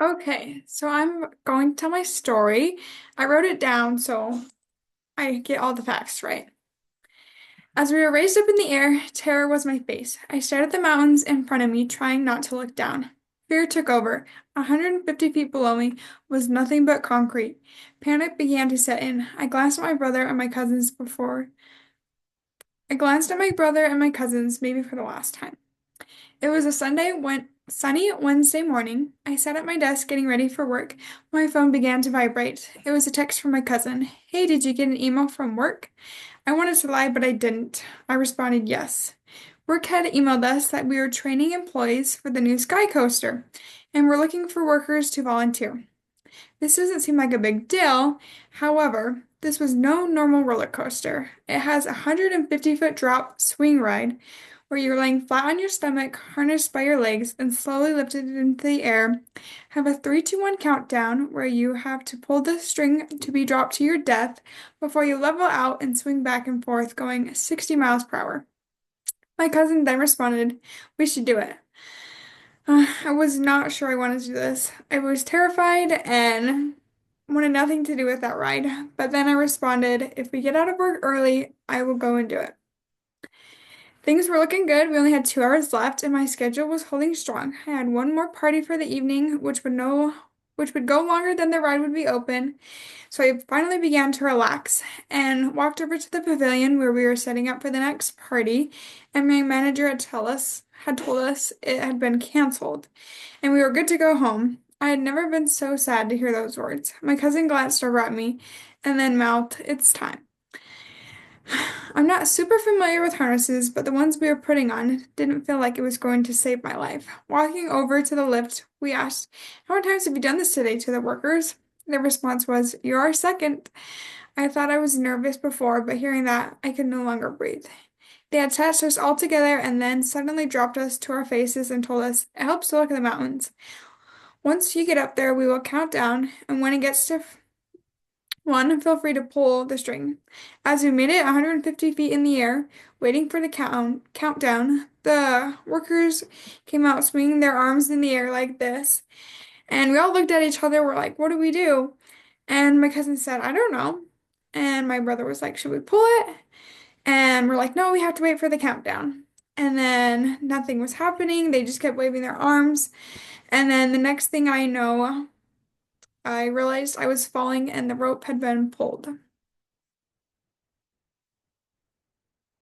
Okay, so I'm going to tell my story. I wrote it down so I get all the facts right. As we were raised up in the air, terror was my face. I stared at the mountains in front of me, trying not to look down. Fear took over. 150 feet below me was nothing but concrete. Panic began to set in. I glanced at my brother and my cousins, maybe for the last time. It was a sunny Wednesday morning. I sat at my desk getting ready for work. My phone began to vibrate. It was a text from my cousin. Hey, did you get an email from work? I wanted to lie, but I didn't. I responded yes. Work had emailed us that we were training employees for the new Sky Coaster, and we're looking for workers to volunteer. This doesn't seem like a big deal. However, this was no normal roller coaster. It has a 150-foot drop swing ride where you're laying flat on your stomach, harnessed by your legs, and slowly lifted into the air. Have a 3, 2, 1 countdown where you have to pull the string to be dropped to your death before you level out and swing back and forth, going 60 miles per hour. My cousin then responded, we should do it. I was not sure I wanted to do this. I was terrified and wanted nothing to do with that ride. But then I responded, if we get out of work early, I will go and do it. Things were looking good. We only had 2 hours left, and my schedule was holding strong. I had one more party for the evening, which would go longer than the ride would be open. So I finally began to relax and walked over to the pavilion where we were setting up for the next party, and my manager had told us it had been canceled, and we were good to go home. I had never been so sad to hear those words. My cousin glanced over at me and then mouthed, "It's time." I'm not super familiar with harnesses, but the ones we were putting on didn't feel like it was going to save my life. Walking over to the lift, we asked, how many times have you done this today to the workers? Their response was, you're our second. I thought I was nervous before, but hearing that, I could no longer breathe. They attached us all together and then suddenly dropped us to our faces and told us, it helps to look at the mountains. Once you get up there, we will count down, and when it gets to one, feel free to pull the string. As we made it 150 feet in the air, waiting for the countdown, the workers came out swinging their arms in the air like this. And we all looked at each other, we're like, what do we do? And my cousin said, I don't know. And my brother was like, should we pull it? And we're like, no, we have to wait for the countdown. And then nothing was happening. They just kept waving their arms. And then the next thing I know, I realized I was falling and the rope had been pulled.